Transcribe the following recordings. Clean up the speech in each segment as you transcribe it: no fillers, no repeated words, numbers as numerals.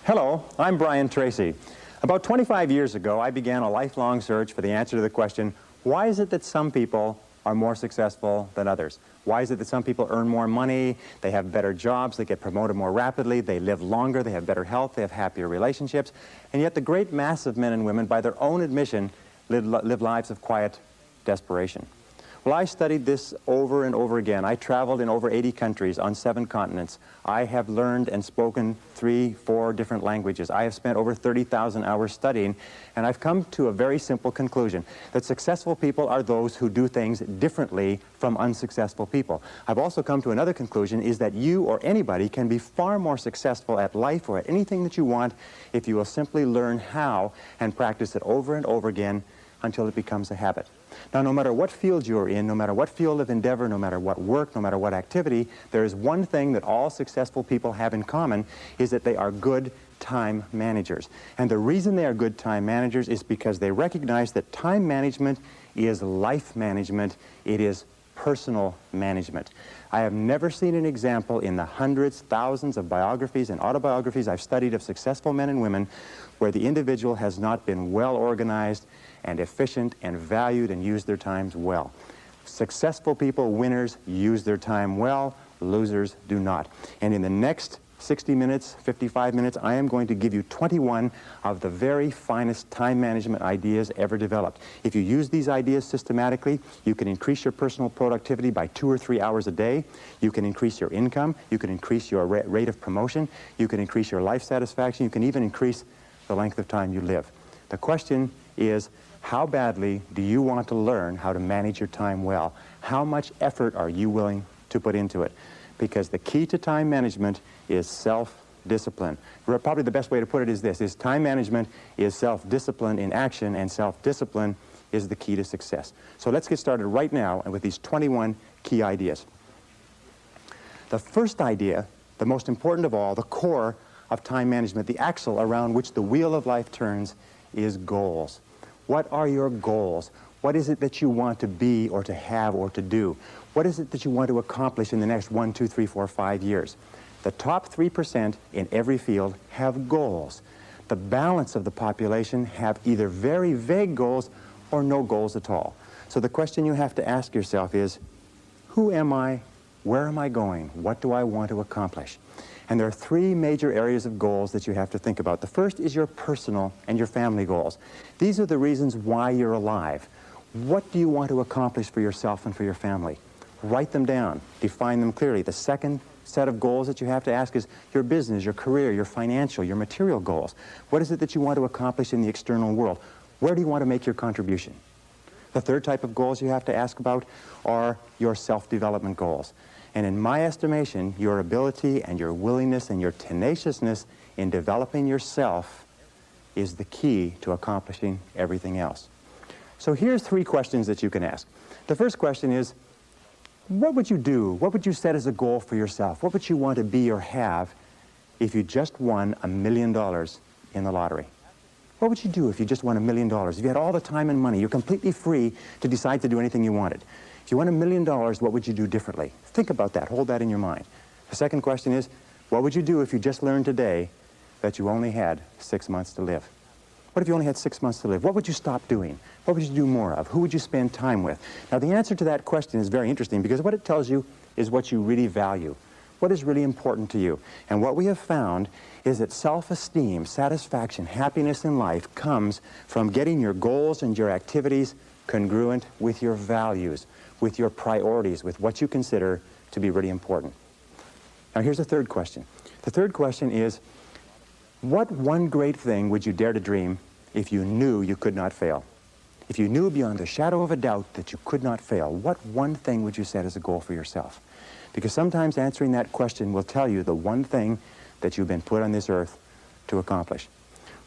Hello, I'm Brian Tracy. About 25 years ago, I began a lifelong search for the answer to the question, why is it that some people are more successful than others? Why is it that some people earn more money, they have better jobs, they get promoted more rapidly, they live longer, they have better health, they have happier relationships, and yet the great mass of men and women, by their own admission, live lives of quiet desperation? Well, I studied this over and over again. I traveled in over 80 countries on 7 continents. I have learned and spoken 3, 4 different languages. I have spent over 30,000 hours studying, and I've come to a very simple conclusion, that successful people are those who do things differently from unsuccessful people. I've also come to another conclusion, is that you or anybody can be far more successful at life or at anything that you want if you will simply learn how and practice it over and over again until it becomes a habit. Now, no matter what field you're in, no matter what field of endeavor, no matter what work, no matter what activity, there is one thing that all successful people have in common, is that they are good time managers. And the reason they are good time managers is because they recognize that time management is life management. It is personal management. I have never seen an example in the hundreds, thousands of biographies and autobiographies I've studied of successful men and women where the individual has not been well organized and efficient and valued and used their times well. Successful people, winners, use their time well. Losers do not. And in the next 60 minutes, 55 minutes, I am going to give you 21 of the very finest time management ideas ever developed. If you use these ideas systematically, you can increase your personal productivity by 2 or 3 hours a day. You can increase your income. You can increase your rate of promotion. You can increase your life satisfaction. You can even increase the length of time you live. The question is, how badly do you want to learn how to manage your time well? How much effort are you willing to put into it? Because the key to time management is self-discipline. Probably the best way to put it is this, is time management is self-discipline in action, and self-discipline is the key to success. So let's get started right now with these 21 key ideas. The first idea, the most important of all, the core of time management, the axle around which the wheel of life turns, is goals. What are your goals? What is it that you want to be or to have or to do? What is it that you want to accomplish in the next 1, 2, 3, 4, 5 years? The top 3% in every field have goals. The balance of the population have either very vague goals or no goals at all. So the question you have to ask yourself is, who am I? Where am I going? What do I want to accomplish? And there are 3 major areas of goals that you have to think about. The first is your personal and your family goals. These are the reasons why you're alive. What do you want to accomplish for yourself and for your family? Write them down. Define them clearly. The second set of goals that you have to ask is your business, your career, your financial, your material goals. What is it that you want to accomplish in the external world? Where do you want to make your contribution? The third type of goals you have to ask about are your self-development goals. And in my estimation, your ability and your willingness and your tenaciousness in developing yourself is the key to accomplishing everything else. So here's 3 questions that you can ask. The first question is, what would you do? What would you set as a goal for yourself? What would you want to be or have if you just won $1 million in the lottery? What would you do if you just won $1 million? If you had all the time and money, you're completely free to decide to do anything you wanted. If you won $1 million, what would you do differently? Think about that. Hold that in your mind. The second question is, what would you do if you just learned today that you only had 6 months to live? What if you only had 6 months to live? What would you stop doing? What would you do more of? Who would you spend time with? Now, the answer to that question is very interesting because what it tells you is what you really value. What is really important to you? And what we have found is that self-esteem, satisfaction, happiness in life comes from getting your goals and your activities congruent with your values, with your priorities, with what you consider to be really important. Now, here's the third question. The third question is, what one great thing would you dare to dream if you knew you could not fail? If you knew beyond the shadow of a doubt that you could not fail, what one thing would you set as a goal for yourself? Because sometimes answering that question will tell you the one thing that you've been put on this earth to accomplish.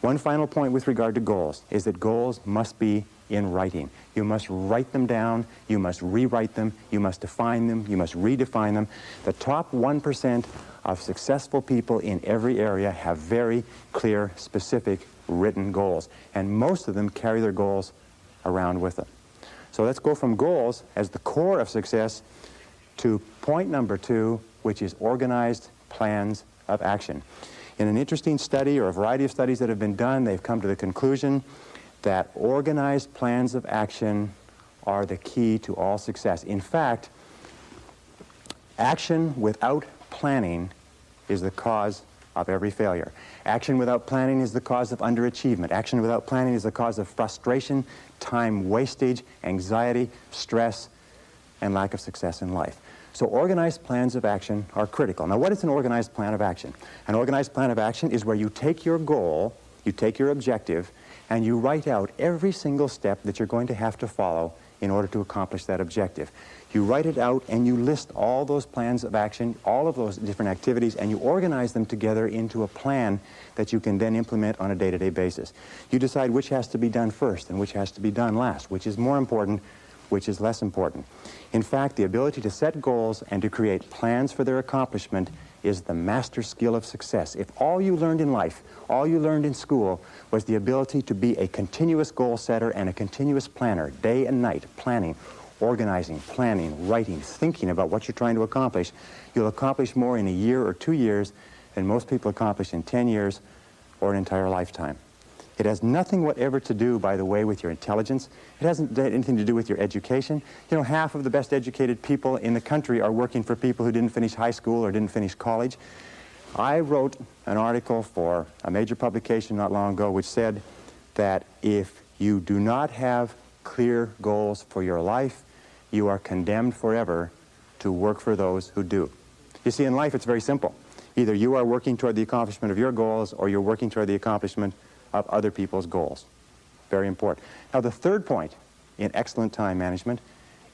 One final point with regard to goals is that goals must be in writing. You must write them down, you must rewrite them, you must define them, you must redefine them. The top 1% of successful people in every area have very clear, specific, written goals. And most of them carry their goals around with them. So let's go from goals as the core of success to point number 2, which is organized plans of action. In an interesting study, or a variety of studies that have been done, they've come to the conclusion that organized plans of action are the key to all success. In fact, action without planning is the cause of every failure. Action without planning is the cause of underachievement. Action without planning is the cause of frustration, time wastage, anxiety, stress, and lack of success in life. So organized plans of action are critical. Now, what is an organized plan of action? An organized plan of action is where you take your goal, you take your objective, and you write out every single step that you're going to have to follow in order to accomplish that objective. You write it out and you list all those plans of action, all of those different activities, and you organize them together into a plan that you can then implement on a day-to-day basis. You decide which has to be done first and which has to be done last, which is more important, which is less important. In fact, the ability to set goals and to create plans for their accomplishment is the master skill of success. If all you learned in life, all you learned in school, was the ability to be a continuous goal setter and a continuous planner, day and night, planning, organizing, planning, writing, thinking about what you're trying to accomplish, you'll accomplish more in a year or 2 years than most people accomplish in 10 years or an entire lifetime. It has nothing whatever to do, by the way, with your intelligence. It hasn't anything to do with your education. You know, half of the best educated people in the country are working for people who didn't finish high school or didn't finish college. I wrote an article for a major publication not long ago which said that if you do not have clear goals for your life, you are condemned forever to work for those who do. You see, in life it's very simple. Either you are working toward the accomplishment of your goals or you're working toward the accomplishment of other people's goals. Very important. Now, the third point in excellent time management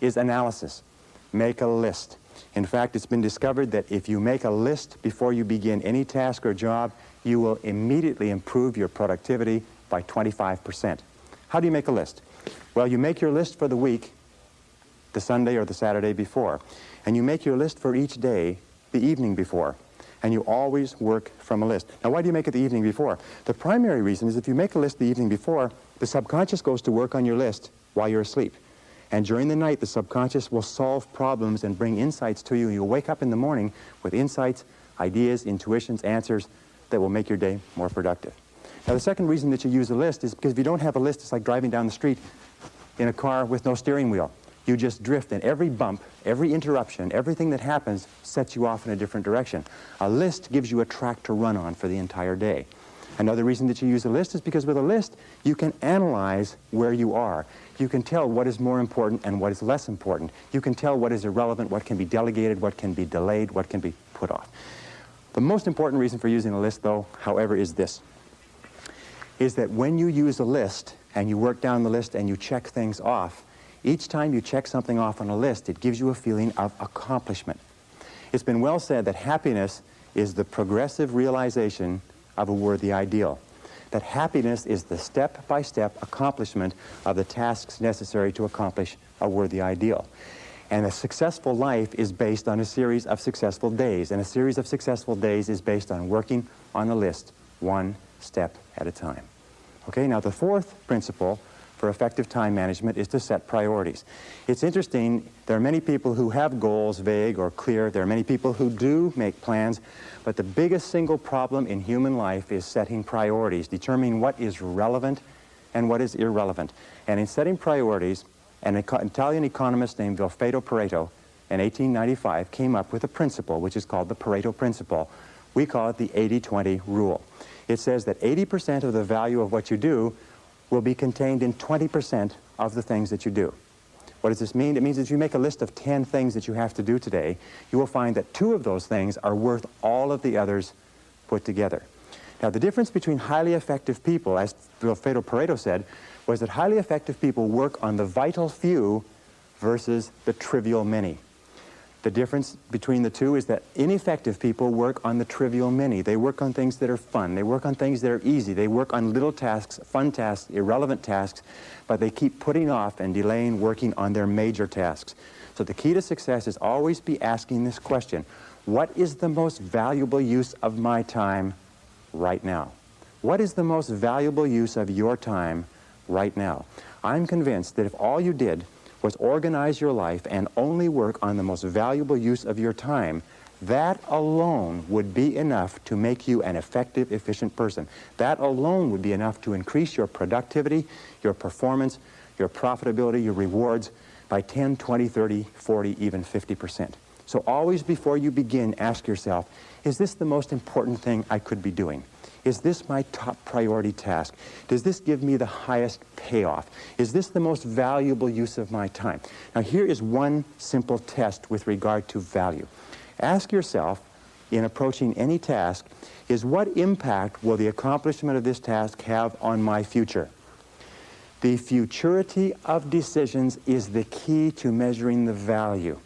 is analysis. Make a list. In fact, it's been discovered that if you make a list before you begin any task or job, you will immediately improve your productivity by 25%. How do you make a list? Well, you make your list for the week, the Sunday or the Saturday before, and you make your list for each day the evening before. And you always work from a list. Now, why do you make it the evening before? The primary reason is if you make a list the evening before, the subconscious goes to work on your list while you're asleep. And during the night, the subconscious will solve problems and bring insights to you. You'll wake up in the morning with insights, ideas, intuitions, answers that will make your day more productive. Now, the second reason that you use a list is because if you don't have a list, it's like driving down the street in a car with no steering wheel. You just drift, and every bump, every interruption, everything that happens sets you off in a different direction. A list gives you a track to run on for the entire day. Another reason that you use a list is because with a list, you can analyze where you are. You can tell what is more important and what is less important. You can tell what is irrelevant, what can be delegated, what can be delayed, what can be put off. The most important reason for using a list, though, however, is this, is that when you use a list and you work down the list and you check things off, each time you check something off on a list, it gives you a feeling of accomplishment. It's been well said that happiness is the progressive realization of a worthy ideal. That happiness is the step-by-step accomplishment of the tasks necessary to accomplish a worthy ideal. And a successful life is based on a series of successful days, and a series of successful days is based on working on a list, one step at a time. Okay, now the fourth principle for effective time management is to set priorities. It's interesting, there are many people who have goals, vague or clear. There are many people who do make plans, but the biggest single problem in human life is setting priorities, determining what is relevant and what is irrelevant. And in setting priorities, an Italian economist named Vilfredo Pareto in 1895 came up with a principle which is called the Pareto principle. We call it the 80-20 rule. It says that 80% of the value of what you do will be contained in 20% of the things that you do. What does this mean? It means that if you make a list of 10 things that you have to do today, you will find that 2 of those things are worth all of the others put together. Now, the difference between highly effective people, as Vilfredo Pareto said, was that highly effective people work on the vital few versus the trivial many. The difference between the two is that ineffective people work on the trivial many. They work on things that are fun. They work on things that are easy. They work on little tasks, fun tasks, irrelevant tasks, but they keep putting off and delaying working on their major tasks. So the key to success is always be asking this question: what is the most valuable use of my time right now? What is the most valuable use of your time right now? I'm convinced that if all you did was organize your life and only work on the most valuable use of your time, That alone would be enough to make you an effective, efficient person. That alone would be enough to increase your productivity, your performance, your profitability, your rewards by 10, 20, 30, 40, even 50%. So always before you begin, ask yourself, is this the most important thing I could be doing? Is this my top priority task? Does this give me the highest payoff? Is this the most valuable use of my time? Now here is one simple test with regard to value. Ask yourself, in approaching any task, is what impact will the accomplishment of this task have on my future? The futurity of decisions is the key to measuring the value.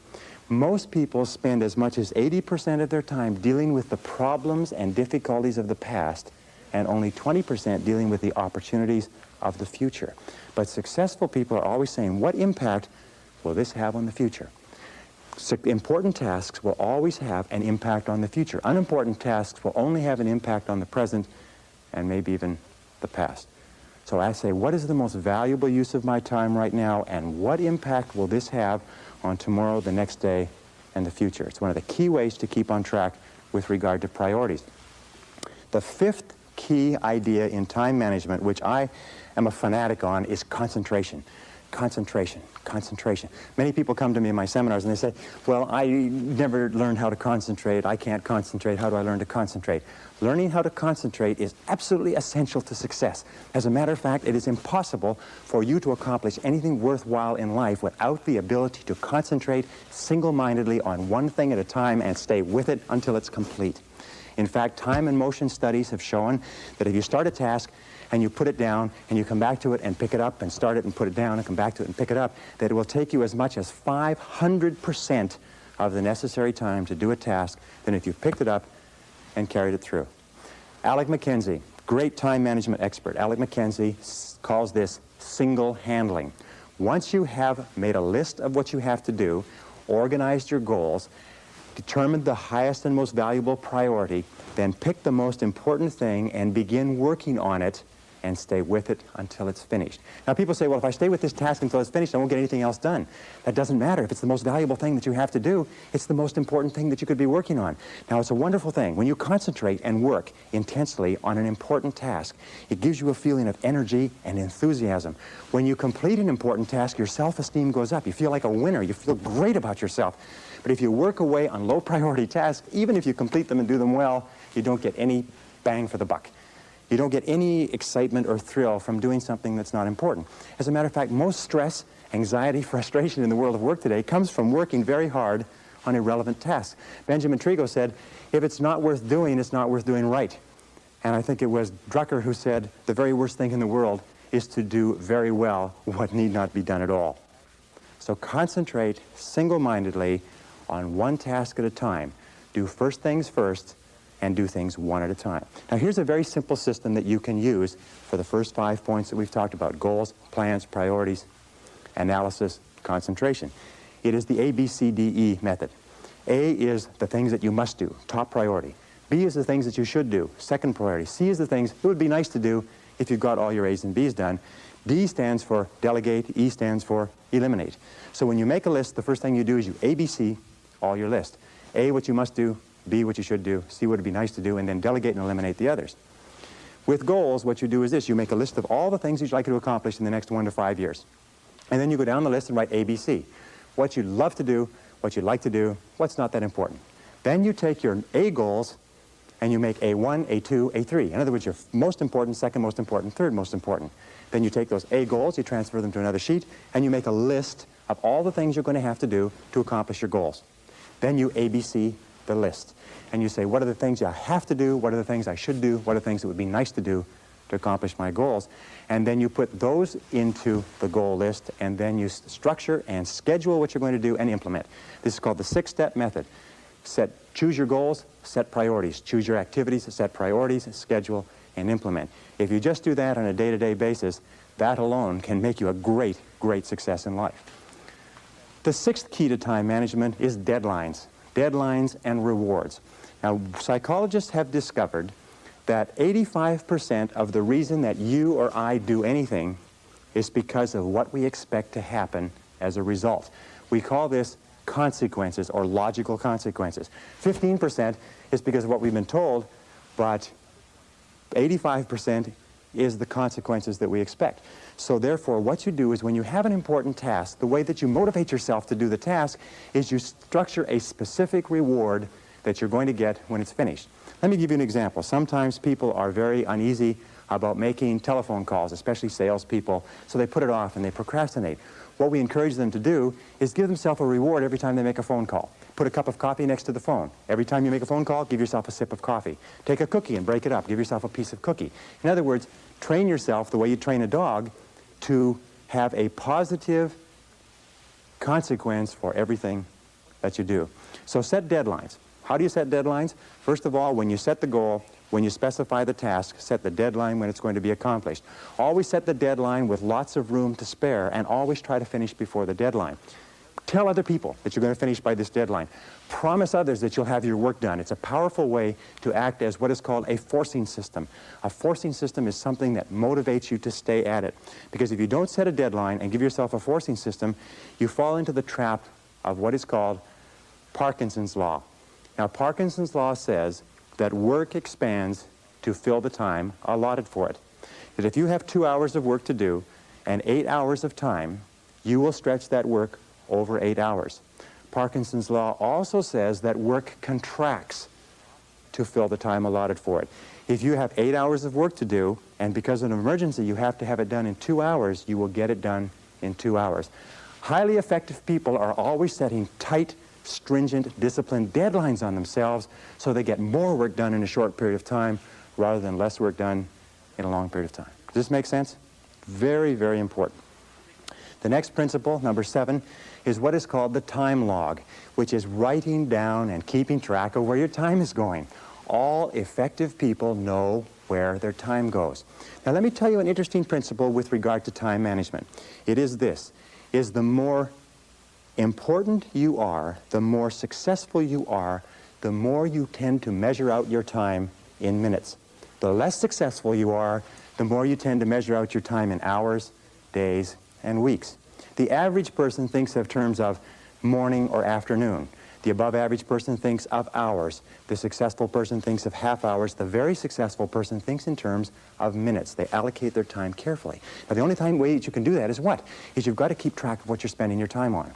Most people spend as much as 80% of their time dealing with the problems and difficulties of the past, and only 20% dealing with the opportunities of the future. But successful people are always saying, what impact will this have on the future? Important tasks will always have an impact on the future. Unimportant tasks will only have an impact on the present and maybe even the past. So I say, what is the most valuable use of my time right now, and what impact will this have on tomorrow, the next day, and the future? It's one of the key ways to keep on track with regard to priorities. The fifth key idea in time management, which I am a fanatic on, is concentration. Concentration, concentration. Many people come to me in my seminars and they say, well, I never learned how to concentrate. I can't concentrate. How do I learn to concentrate? Learning how to concentrate is absolutely essential to success. As a matter of fact, it is impossible for you to accomplish anything worthwhile in life without the ability to concentrate single-mindedly on one thing at a time and stay with it until it's complete. In fact, time and motion studies have shown that if you start a task and you put it down and you come back to it and pick it up and start it and put it down and come back to it and pick it up, that it will take you as much as 500% of the necessary time to do a task than if you picked it up and carried it through. Alec McKenzie, great time management expert. Alec McKenzie calls this single handling. Once you have made a list of what you have to do, organized your goals, determined the highest and most valuable priority, then pick the most important thing and begin working on it and stay with it until it's finished. Now people say, well, if I stay with this task until it's finished, I won't get anything else done. That doesn't matter. If it's the most valuable thing that you have to do, it's the most important thing that you could be working on. Now it's a wonderful thing. When you concentrate and work intensely on an important task, it gives you a feeling of energy and enthusiasm. When you complete an important task, your self-esteem goes up. You feel like a winner. You feel great about yourself. But if you work away on low priority tasks, even if you complete them and do them well, you don't get any bang for the buck. You don't get any excitement or thrill from doing something that's not important. As a matter of fact, most stress, anxiety, frustration in the world of work today comes from working very hard on irrelevant tasks. Benjamin Trigo said, if it's not worth doing, it's not worth doing right. And I think it was Drucker who said, the very worst thing in the world is to do very well what need not be done at all. So concentrate single-mindedly on one task at a time. Do first things first, and do things one at a time. Now here's a very simple system that you can use for the first 5 points that we've talked about: goals, plans, priorities, analysis, concentration. It is the ABCDE method. A is the things that you must do, top priority. B is the things that you should do, second priority. C is the things it would be nice to do if you've got all your A's and B's done. D stands for delegate, E stands for eliminate. So when you make a list, the first thing you do is you ABC all your list. A, what you must do, B, what you should do, C, what would be nice to do, and then delegate and eliminate the others. With goals, what you do is this: you make a list of all the things you'd like to accomplish in the next 1 to 5 years. And then you go down the list and write ABC. What you'd love to do, what you'd like to do, what's not that important. Then you take your A goals and you make A1, A2, A3. In other words, your most important, second most important, third most important. Then you take those A goals, you transfer them to another sheet, and you make a list of all the things you're going to have to do to accomplish your goals. Then you ABC the list. And you say, what are the things I have to do? What are the things I should do? What are the things that would be nice to do to accomplish my goals? And then you put those into the goal list, and then you structure and schedule what you're going to do and implement. This is called the 6-step method. Choose your goals, set priorities. Choose your activities, set priorities, schedule, and implement. If you just do that on a day-to-day basis, that alone can make you a great, great success in life. The 6th key to time management is deadlines. Deadlines and rewards. Now, psychologists have discovered that 85% of the reason that you or I do anything is because of what we expect to happen as a result. We call this consequences or logical consequences. 15% is because of what we've been told, but 85% is the consequences that we expect. So therefore, what you do is when you have an important task, the way that you motivate yourself to do the task is you structure a specific reward that you're going to get when it's finished. Let me give you an example. Sometimes people are very uneasy about making telephone calls, especially salespeople, so they put it off and they procrastinate. What we encourage them to do is give themselves a reward every time they make a phone call. Put a cup of coffee next to the phone. Every time you make a phone call, give yourself a sip of coffee. Take a cookie and break it up. Give yourself a piece of cookie. In other words, train yourself the way you train a dog to have a positive consequence for everything that you do. So set deadlines. How do you set deadlines? First of all, when you set the goal, when you specify the task, set the deadline when it's going to be accomplished. Always set the deadline with lots of room to spare, and always try to finish before the deadline. Tell other people that you're going to finish by this deadline. Promise others that you'll have your work done. It's a powerful way to act as what is called a forcing system. A forcing system is something that motivates you to stay at it. Because if you don't set a deadline and give yourself a forcing system, you fall into the trap of what is called Parkinson's law. Now, Parkinson's law says that work expands to fill the time allotted for it. That if you have 2 hours of work to do and 8 hours of time, you will stretch that work over 8 hours. Parkinson's law also says that work contracts to fill the time allotted for it. If you have 8 hours of work to do, and because of an emergency you have to have it done in 2 hours, you will get it done in 2 hours. Highly effective people are always setting tight, stringent, disciplined deadlines on themselves so they get more work done in a short period of time rather than less work done in a long period of time. Does this make sense? Very, very important. The next principle, number 7, is what is called the time log, which is writing down and keeping track of where your time is going. All effective people know where their time goes. Now let me tell you an interesting principle with regard to time management. It is this, is the more important you are, the more successful you are, the more you tend to measure out your time in minutes. The less successful you are, the more you tend to measure out your time in hours, days, and weeks. The average person thinks of terms of morning or afternoon. The above average person thinks of hours. The successful person thinks of half hours. The very successful person thinks in terms of minutes. They allocate their time carefully. Now the only way that you can do that is what? Is you've got to keep track of what you're spending your time on.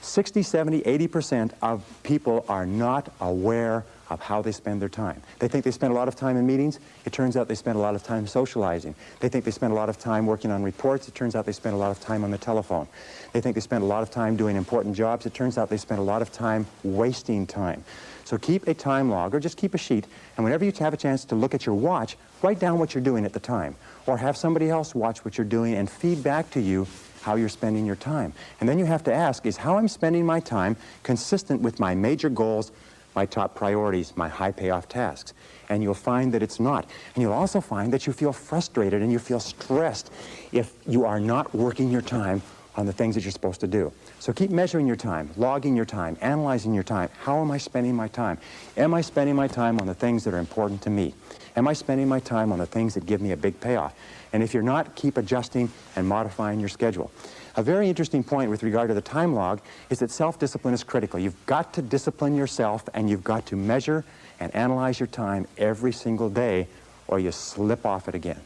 60, 70, 80% of people are not aware of how they spend their time. They think they spend a lot of time in meetings. It turns out they spend a lot of time socializing. They think they spend a lot of time working on reports. It turns out they spend a lot of time on the telephone. They think they spend a lot of time doing important jobs. It turns out they spend a lot of time wasting time. So keep a time log, or just keep a sheet, and whenever you have a chance to look at your watch, write down what you're doing at the time. Or have somebody else watch what you're doing and feed back to you how you're spending your time. And then you have to ask, is how I'm spending my time consistent with my major goals, my top priorities, my high payoff tasks? And you'll find that it's not. And you'll also find that you feel frustrated and you feel stressed if you are not working your time on the things that you're supposed to do. So keep measuring your time, logging your time, analyzing your time. How am I spending my time? Am I spending my time on the things that are important to me? Am I spending my time on the things that give me a big payoff? And if you're not, keep adjusting and modifying your schedule. A very interesting point with regard to the time log is that self-discipline is critical. You've got to discipline yourself, and you've got to measure and analyze your time every single day, or you slip off it again.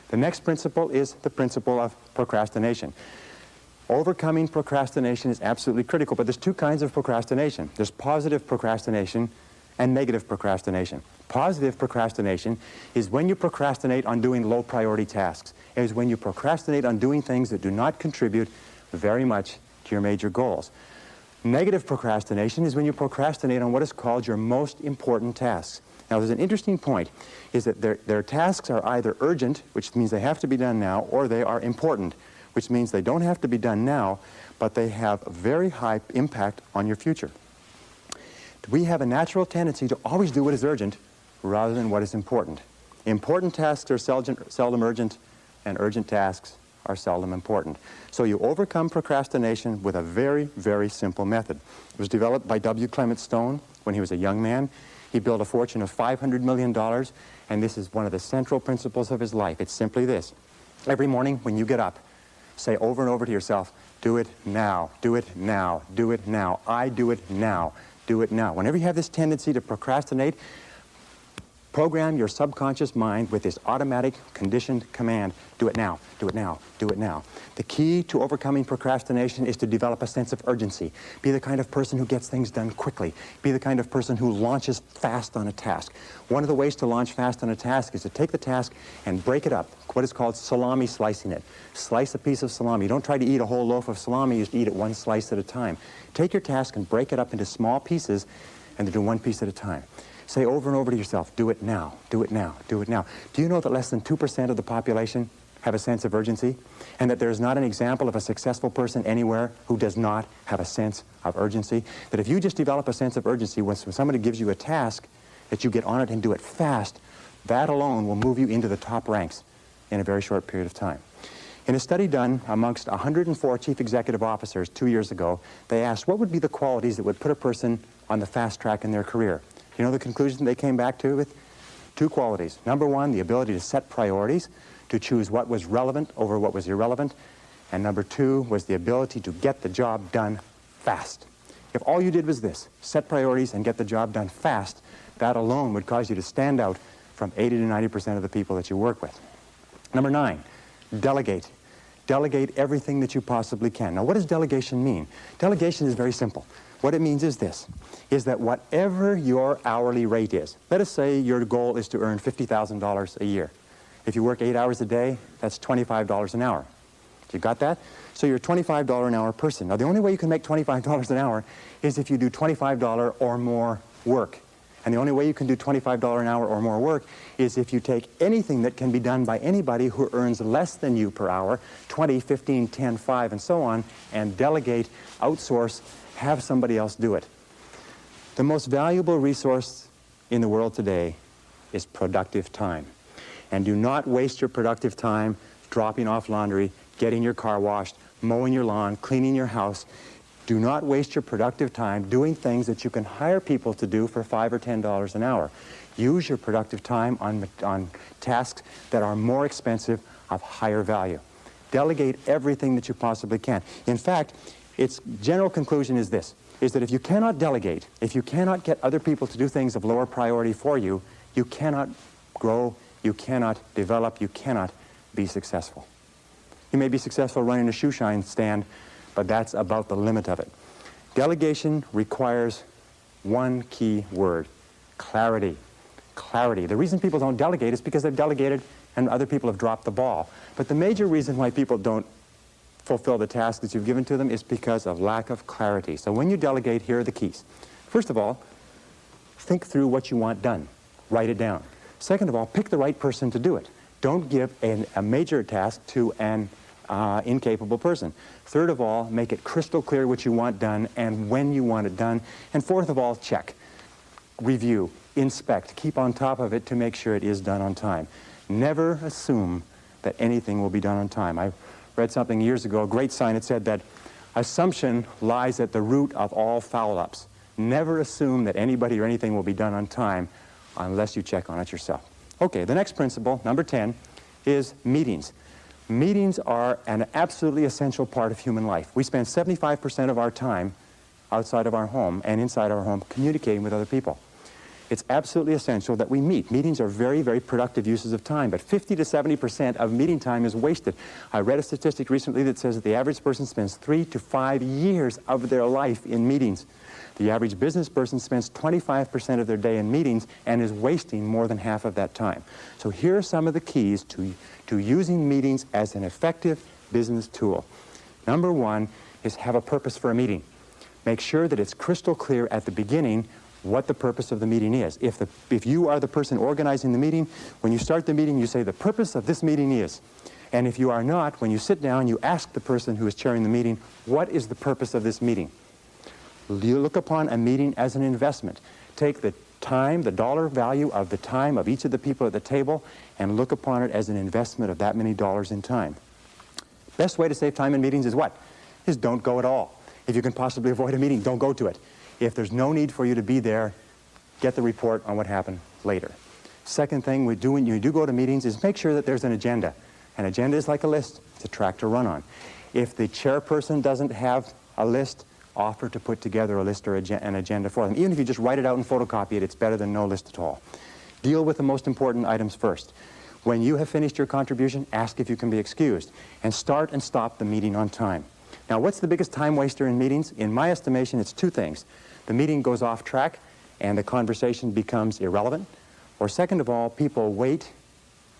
The next principle is the principle of procrastination. Overcoming procrastination is absolutely critical, but there's two kinds of procrastination. There's positive procrastination and negative procrastination. Positive procrastination is when you procrastinate on doing low priority tasks. It is when you procrastinate on doing things that do not contribute very much to your major goals. Negative procrastination is when you procrastinate on what is called your most important tasks. Now there's an interesting point, is that their tasks are either urgent, which means they have to be done now, or they are important, which means they don't have to be done now, but they have a very high impact on your future. We have a natural tendency to always do what is urgent rather than what is important. Important tasks are seldom urgent, and urgent tasks are seldom important. So you overcome procrastination with a very, very simple method. It was developed by W. Clement Stone when he was a young man. He built a fortune of $500 million, and this is one of the central principles of his life. It's simply this. Every morning when you get up, say over and over to yourself, Do it now. Do it now. Do it now. I do it now. Do it now. Whenever you have this tendency to procrastinate, program your subconscious mind with this automatic conditioned command, do it now, do it now, do it now. The key to overcoming procrastination is to develop a sense of urgency. Be the kind of person who gets things done quickly. Be the kind of person who launches fast on a task. One of the ways to launch fast on a task is to take the task and break it up, what is called salami slicing it. Slice a piece of salami. Don't try to eat a whole loaf of salami, you just eat it one slice at a time. Take your task and break it up into small pieces and do one piece at a time. Say over and over to yourself, do it now, do it now, do it now. Do you know that less than 2% of the population have a sense of urgency? And that there is not an example of a successful person anywhere who does not have a sense of urgency? That if you just develop a sense of urgency, when somebody gives you a task, that you get on it and do it fast, that alone will move you into the top ranks in a very short period of time. In a study done amongst 104 chief executive officers 2 years ago, they asked what would be the qualities that would put a person on the fast track in their career. You know the conclusion they came back to with? 2 qualities. Number 1, the ability to set priorities, to choose what was relevant over what was irrelevant. And number 2 was the ability to get the job done fast. If all you did was this, set priorities and get the job done fast, that alone would cause you to stand out from 80 to 90% of the people that you work with. Number 9, delegate. Delegate everything that you possibly can. Now, what does delegation mean? Delegation is very simple. What it means is this, is that whatever your hourly rate is, let us say your goal is to earn $50,000 a year. If you work 8 hours a day, that's $25 an hour. You got that? So you're a $25 an hour person. Now, the only way you can make $25 an hour is if you do $25 or more work. And the only way you can do $25 an hour or more work is if you take anything that can be done by anybody who earns less than you per hour, 20, 15, 10, 5, and so on, and delegate, outsource, have somebody else do it. The most valuable resource in the world today is productive time. And do not waste your productive time dropping off laundry, getting your car washed, mowing your lawn, cleaning your house. Do not waste your productive time doing things that you can hire people to do for $5 or $10 an hour. Use your productive time on tasks that are more expensive, of higher value. Delegate everything that you possibly can. In fact, its general conclusion is this, is that if you cannot delegate, if you cannot get other people to do things of lower priority for you, you cannot grow, you cannot develop, you cannot be successful. You may be successful running a shoe shine stand, but that's about the limit of it. Delegation requires one key word, clarity. Clarity. The reason people don't delegate is because they've delegated and other people have dropped the ball. But the major reason why people don't fulfill the task that you've given to them is because of lack of clarity. So when you delegate, here are the keys. First of all, think through what you want done. Write it down. Second of all, pick the right person to do it. Don't give a major task to an incapable person. Third of all, make it crystal clear what you want done and when you want it done. And fourth of all, check, review, inspect, keep on top of it to make sure it is done on time. Never assume that anything will be done on time. I read something years ago, a great sign. It said that assumption lies at the root of all foul-ups. Never assume that anybody or anything will be done on time unless you check on it yourself. Okay, the next principle, number 10, is meetings. Meetings are an absolutely essential part of human life. We spend 75% of our time outside of our home and inside our home communicating with other people. It's absolutely essential that we meet. Meetings are very, very productive uses of time, but 50 to 70% of meeting time is wasted. I read a statistic recently that says that the average person spends 3 to 5 years of their life in meetings. The average business person spends 25% of their day in meetings and is wasting more than half of that time. So here are some of the keys to using meetings as an effective business tool. Number 1 is have a purpose for a meeting. Make sure that it's crystal clear at the beginning what the purpose of the meeting is. If you are the person organizing the meeting, when you start the meeting, you say the purpose of this meeting is. And if you are not, when you sit down, you ask the person who is chairing the meeting, what is the purpose of this meeting? You look upon a meeting as an investment. Take the time, the dollar value of the time of each of the people at the table, and look upon it as an investment of that many dollars in time. Best way to save time in meetings is what? Is don't go at all. If you can possibly avoid a meeting, don't go to it. If there's no need for you to be there, get the report on what happened later. Second thing we do when you do go to meetings is make sure that there's an agenda. An agenda is like a list. It's a track to run on. If the chairperson doesn't have a list, offer to put together a list or an agenda for them. Even if you just write it out and photocopy it, it's better than no list at all. Deal with the most important items first. When you have finished your contribution, ask if you can be excused, and start and stop the meeting on time. Now, what's the biggest time waster in meetings? In my estimation, it's two things. The meeting goes off track and the conversation becomes irrelevant, or second of all, people wait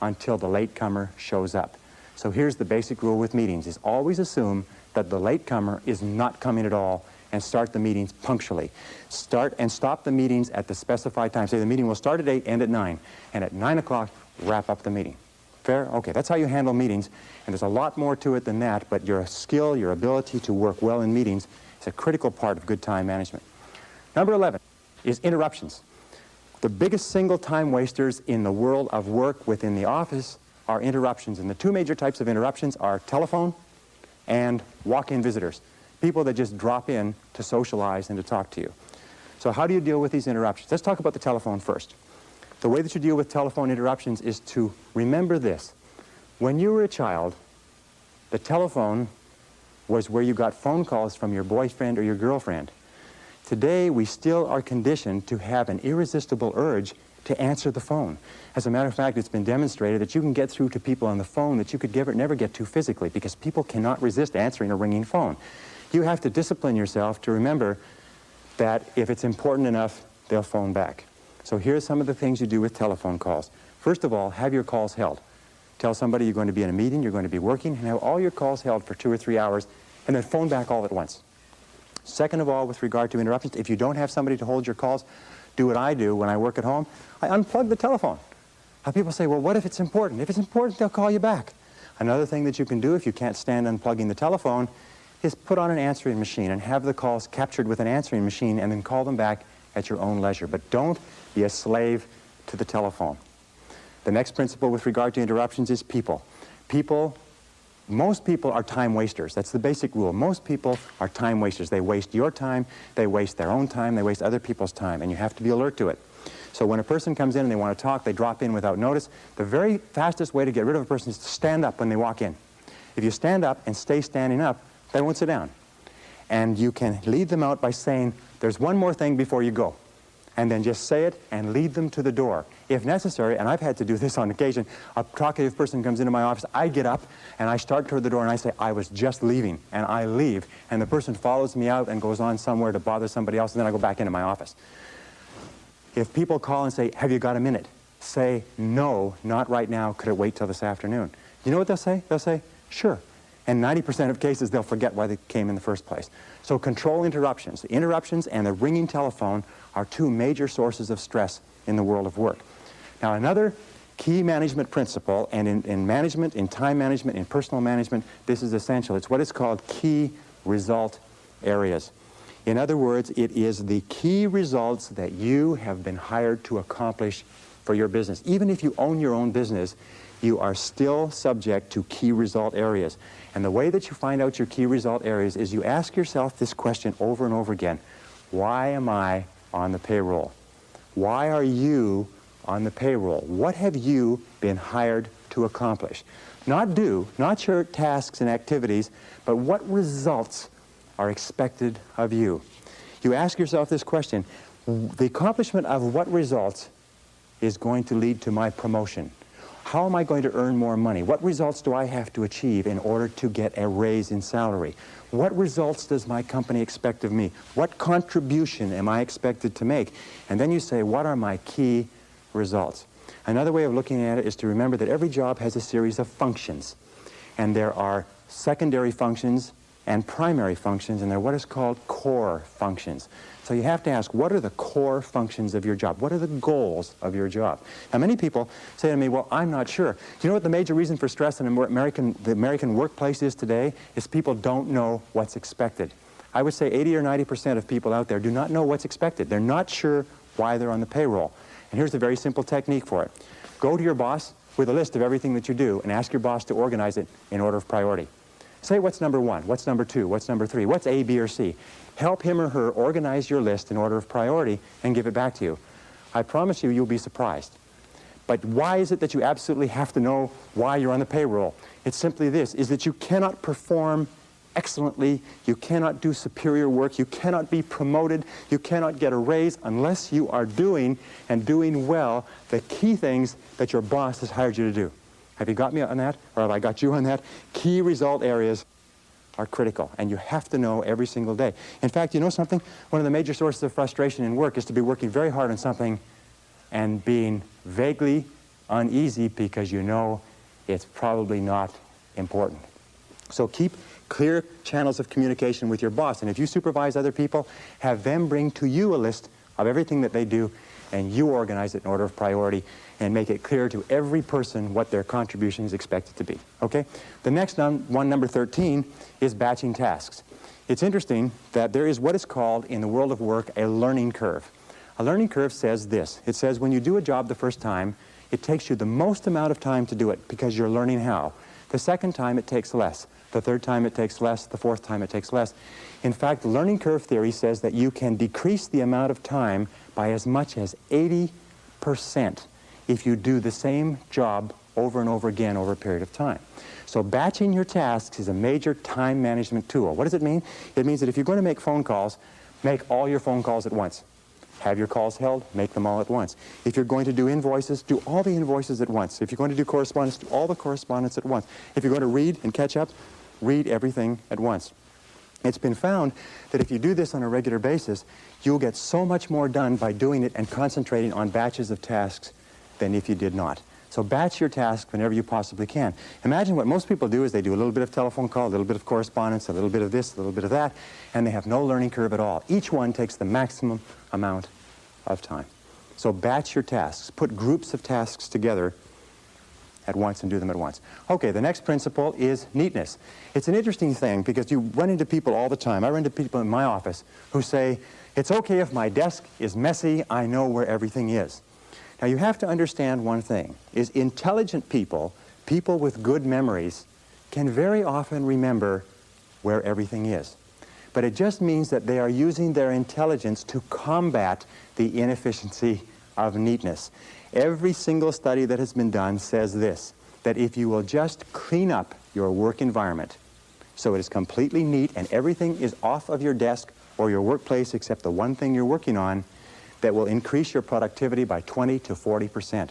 until the latecomer shows up. So here's the basic rule with meetings, is always assume that the latecomer is not coming at all, and start the meetings punctually. Start and stop the meetings at the specified time. Say the meeting will start at 8, end at 9, and at 9 o'clock, wrap up the meeting. Fair? Okay, that's how you handle meetings, and there's a lot more to it than that, but your skill, your ability to work well in meetings is a critical part of good time management. Number 11 is interruptions. The biggest single time wasters in the world of work within the office are interruptions, and the two major types of interruptions are telephone and walk-in visitors. People that just drop in to socialize and to talk to you. So how do you deal with these interruptions? Let's talk about the telephone first. The way that you deal with telephone interruptions is to remember this. When you were a child, the telephone was where you got phone calls from your boyfriend or your girlfriend. Today, we still are conditioned to have an irresistible urge to answer the phone. As a matter of fact, it's been demonstrated that you can get through to people on the phone that you could never get to physically, because people cannot resist answering a ringing phone. You have to discipline yourself to remember that if it's important enough, they'll phone back. So here's some of the things you do with telephone calls. First of all, have your calls held. Tell somebody you're going to be in a meeting, you're going to be working, and have all your calls held for 2 or 3 hours, and then phone back all at once. Second of all, with regard to interruptions, if you don't have somebody to hold your calls, do what I do when I work at home. I unplug the telephone. Now people say, well, what if it's important? If it's important, they'll call you back. Another thing that you can do if you can't stand unplugging the telephone is put on an answering machine and have the calls captured with an answering machine and then call them back at your own leisure. But don't be a slave to the telephone. The next principle with regard to interruptions is people. Most people are time wasters. That's the basic rule. Most people are time wasters. They waste your time, they waste their own time, they waste other people's time, and you have to be alert to it. So when a person comes in and they want to talk, they drop in without notice. The very fastest way to get rid of a person is to stand up when they walk in. If you stand up and stay standing up, they won't sit down. And you can lead them out by saying, there's one more thing before you go. And then just say it and lead them to the door. If necessary, and I've had to do this on occasion, a talkative person comes into my office, I get up and I start toward the door and I say, I was just leaving, and I leave. And the person follows me out and goes on somewhere to bother somebody else, and then I go back into my office. If people call and say, have you got a minute? Say, no, not right now, could it wait till this afternoon? You know what they'll say? They'll say, sure. And 90% of cases, they'll forget why they came in the first place. So control interruptions. The interruptions and the ringing telephone are two major sources of stress in the world of work. Now, another key management principle, and in management, in time management, in personal management, this is essential. It's what is called key result areas. In other words, it is the key results that you have been hired to accomplish for your business. Even if you own your own business, you are still subject to key result areas. And the way that you find out your key result areas is you ask yourself this question over and over again. Why am I on the payroll? Why are you on the payroll? What have you been hired to accomplish? Not your tasks and activities, but what results are expected of you? You ask yourself this question. The accomplishment of what results is going to lead to my promotion? How am I going to earn more money? What results do I have to achieve in order to get a raise in salary? What results does my company expect of me? What contribution am I expected to make? And then you say, what are my key results? Another way of looking at it is to remember that every job has a series of functions. And there are secondary functions and primary functions, and they're what is called core functions. So you have to ask, what are the core functions of your job? What are the goals of your job? Now, many people say to me, well, I'm not sure. Do you know what the major reason for stress in the American workplace is today? Is people don't know what's expected. I would say 80 or 90% of people out there do not know what's expected. They're not sure why they're on the payroll. And here's a very simple technique for it. Go to your boss with a list of everything that you do and ask your boss to organize it in order of priority. Say what's number 1, what's number 2, what's number 3, what's A, B, or C. Help him or her organize your list in order of priority and give it back to you. I promise you, you'll be surprised. But why is it that you absolutely have to know why you're on the payroll? It's simply this, is that you cannot perform excellently. You cannot do superior work. You cannot be promoted. You cannot get a raise unless you are doing and doing well the key things that your boss has hired you to do. Have you got me on that? Or have I got you on that? Key result areas are critical, and you have to know every single day. In fact, you know something? One of the major sources of frustration in work is to be working very hard on something and being vaguely uneasy because you know it's probably not important. So keep clear channels of communication with your boss, and if you supervise other people, have them bring to you a list of everything that they do, and you organize it in order of priority and make it clear to every person what their contribution is expected to be. Okay? The next one, number 13, is batching tasks. It's interesting that there is what is called in the world of work a learning curve. A learning curve says this. It says when you do a job the first time, it takes you the most amount of time to do it because you're learning how. The second time it takes less. The third time it takes less. The fourth time it takes less. In fact, learning curve theory says that you can decrease the amount of time by as much as 80% if you do the same job over and over again over a period of time. So batching your tasks is a major time management tool. What does it mean? It means that if you're going to make phone calls, make all your phone calls at once. Have your calls held, make them all at once. If you're going to do invoices, do all the invoices at once. If you're going to do correspondence, do all the correspondence at once. If you're going to read and catch up, read everything at once. It's been found that if you do this on a regular basis, you'll get so much more done by doing it and concentrating on batches of tasks than if you did not. So batch your tasks whenever you possibly can. Imagine what most people do is they do a little bit of telephone call, a little bit of correspondence, a little bit of this, a little bit of that, and they have no learning curve at all. Each one takes the maximum amount of time. So batch your tasks. Put groups of tasks together at once and do them at once. Okay, the next principle is neatness. It's an interesting thing because you run into people all the time. I run into people in my office who say, it's okay if my desk is messy, I know where everything is. Now you have to understand one thing, is intelligent people, people with good memories, can very often remember where everything is. But it just means that they are using their intelligence to combat the inefficiency of neatness. Every single study that has been done says this, that if you will just clean up your work environment so it is completely neat and everything is off of your desk or your workplace except the one thing you're working on, that will increase your productivity by 20 to 40%.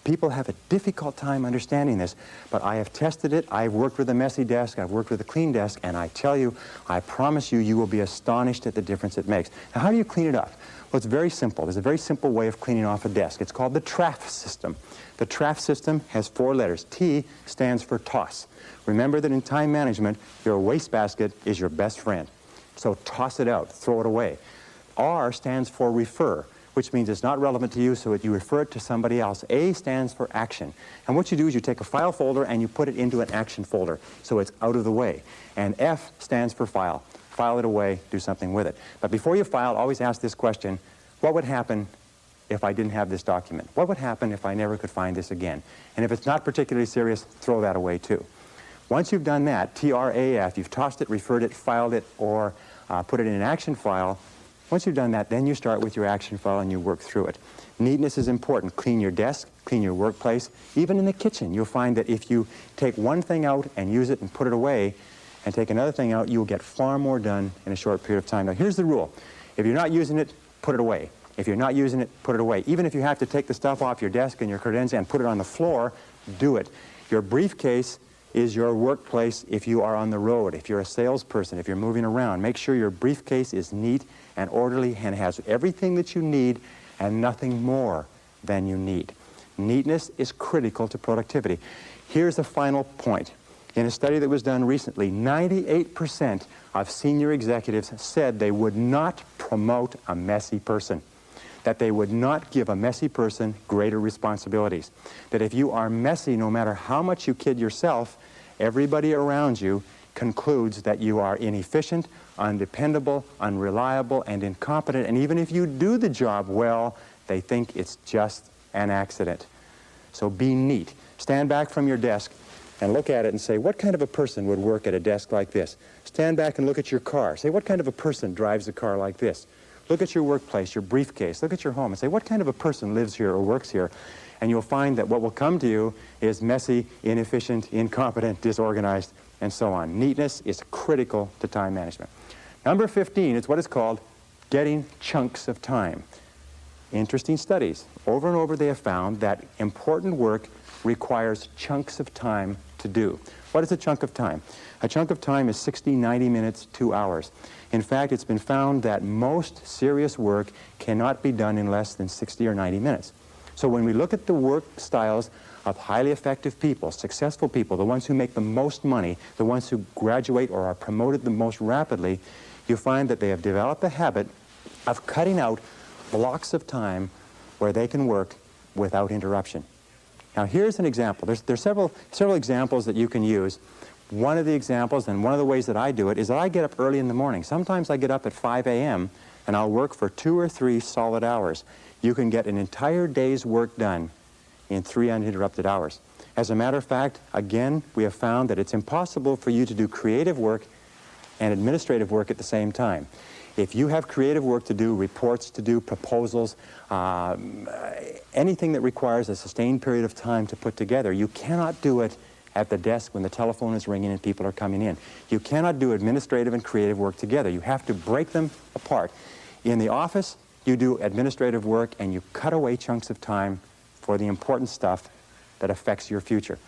People have a difficult time understanding this, but I have tested it. I've worked with a messy desk, I've worked with a clean desk, and I tell you, I promise you, you will be astonished at the difference it makes. Now, how do you clean it up? Well, it's very simple. There's a very simple way of cleaning off a desk. It's called the TRAF system. The TRAF system has 4 letters. T stands for toss. Remember that in time management, your wastebasket is your best friend. So toss it out, throw it away. R stands for refer, which means it's not relevant to you, so you refer it to somebody else. A stands for action. And what you do is you take a file folder and you put it into an action folder, so it's out of the way. And F stands for file. File it away, do something with it. But before you file, always ask this question, what would happen if I didn't have this document? What would happen if I never could find this again? And if it's not particularly serious, throw that away too. Once you've done that, TRAF, you've tossed it, referred it, filed it, or put it in an action file. Once you've done that, then you start with your action file and you work through it. Neatness is important. Clean your desk, clean your workplace. Even in the kitchen, you'll find that if you take one thing out and use it and put it away, and take another thing out, you'll get far more done in a short period of time. Now, here's the rule. If you're not using it, put it away. If you're not using it, put it away. Even if you have to take the stuff off your desk and your credenza and put it on the floor, do it. Your briefcase is your workplace if you are on the road, if you're a salesperson, if you're moving around. Make sure your briefcase is neat and orderly and has everything that you need and nothing more than you need. Neatness is critical to productivity. Here's the final point. In a study that was done recently, 98% of senior executives said they would not promote a messy person, that they would not give a messy person greater responsibilities, that if you are messy, no matter how much you kid yourself, everybody around you concludes that you are inefficient, undependable, unreliable, and incompetent, and even if you do the job well, they think it's just an accident. So be neat. Stand back from your desk and look at it and say, what kind of a person would work at a desk like this? Stand back and look at your car. Say, what kind of a person drives a car like this? Look at your workplace, your briefcase. Look at your home and say, what kind of a person lives here or works here? And you'll find that what will come to you is messy, inefficient, incompetent, disorganized, and so on. Neatness is critical to time management. Number 15 is what is called getting chunks of time. Interesting studies. Over and over they have found that important work requires chunks of time to do. What is a chunk of time? A chunk of time is 60, 90 minutes, 2 hours. In fact, it's been found that most serious work cannot be done in less than 60 or 90 minutes. So when we look at the work styles of highly effective people, successful people, the ones who make the most money, the ones who graduate or are promoted the most rapidly, you find that they have developed a habit of cutting out blocks of time where they can work without interruption. Now here's an example. There's several examples that you can use. One of the examples, and one of the ways that I do it, is that I get up early in the morning. Sometimes I get up at 5 a.m. and I'll work for 2 or 3 solid hours. You can get an entire day's work done in 3 uninterrupted hours. As a matter of fact, again, we have found that it's impossible for you to do creative work and administrative work at the same time. If you have creative work to do, reports to do, proposals, anything that requires a sustained period of time to put together, you cannot do it at the desk when the telephone is ringing and people are coming in. You cannot do administrative and creative work together. You have to break them apart. In the office, you do administrative work and you cut away chunks of time for the important stuff that affects your future.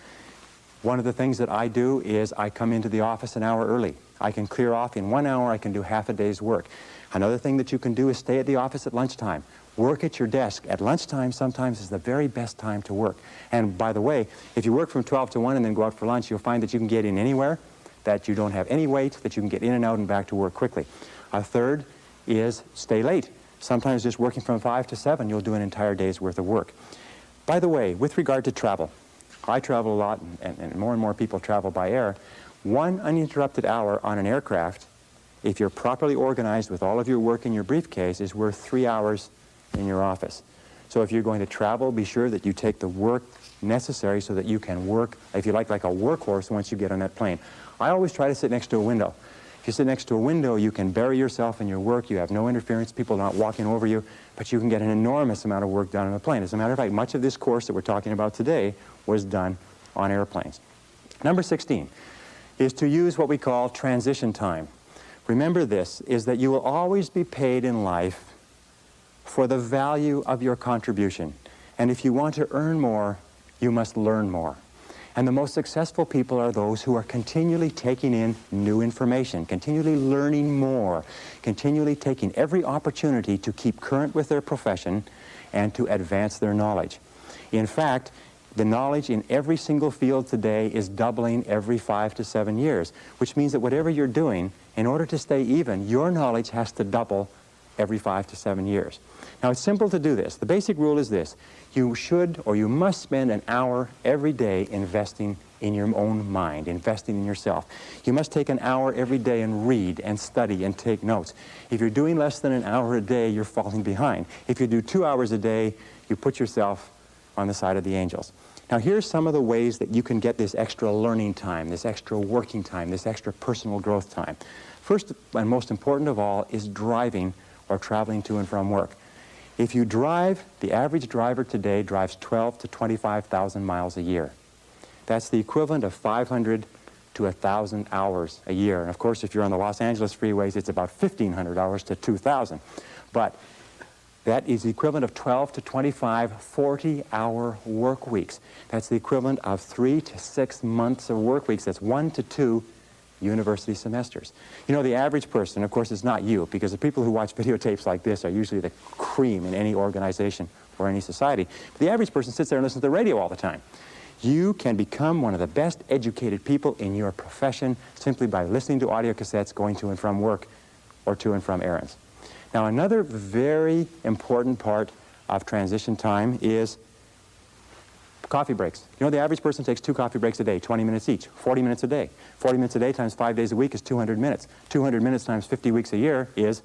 One of the things that I do is I come into the office an hour early. I can clear off in 1 hour, I can do half a day's work. Another thing that you can do is stay at the office at lunchtime. Work at your desk. At lunchtime sometimes is the very best time to work. And by the way, if you work from 12 to 1 and then go out for lunch, you'll find that you can get in anywhere, that you don't have any wait, that you can get in and out and back to work quickly. A third is stay late. Sometimes just working from 5 to 7, you'll do an entire day's worth of work. By the way, with regard to travel, I travel a lot, and more people travel by air. 1 uninterrupted hour on an aircraft, if you're properly organized with all of your work in your briefcase, is worth 3 hours in your office. So if you're going to travel, be sure that you take the work necessary so that you can work, if you like a workhorse once you get on that plane. I always try to sit next to a window. If you sit next to a window, you can bury yourself in your work. You have no interference. People are not walking over you, but you can get an enormous amount of work done on a plane. As a matter of fact, much of this course that we're talking about today was done on airplanes. Number 16 is to use what we call transition time. Remember this, is that you will always be paid in life for the value of your contribution. And if you want to earn more, you must learn more. And the most successful people are those who are continually taking in new information, continually learning more, continually taking every opportunity to keep current with their profession and to advance their knowledge. In fact, the knowledge in every single field today is doubling every 5 to 7 years, which means that whatever you're doing, in order to stay even, your knowledge has to double every 5 to 7 years. Now, it's simple to do this. The basic rule is this. You should or you must spend an hour every day investing in your own mind, investing in yourself. You must take an hour every day and read and study and take notes. If you're doing less than an hour a day, you're falling behind. If you do 2 hours a day, you put yourself on the side of the angels. Now, here's some of the ways that you can get this extra learning time, this extra working time, this extra personal growth time. First and most important of all is driving or traveling to and from work. If you drive, the average driver today drives 12 to 25,000 miles a year. That's the equivalent of 500 to 1,000 hours a year. And of course, if you're on the Los Angeles freeways, it's about 1,500 hours to 2,000. But that is the equivalent of 12 to 25 40-hour work weeks. That's the equivalent of 3 to 6 months of work weeks. That's 1 to 2 university semesters. You know, the average person, of course, it's not you, because the people who watch videotapes like this are usually the cream in any organization or any society. But the average person sits there and listens to the radio all the time. You can become one of the best educated people in your profession simply by listening to audio cassettes, going to and from work, or to and from errands. Now, another very important part of transition time is coffee breaks. You know, the average person takes 2 coffee breaks a day, 20 minutes each, 40 minutes a day. 40 minutes a day times 5 days a week is 200 minutes. 200 minutes times 50 weeks a year is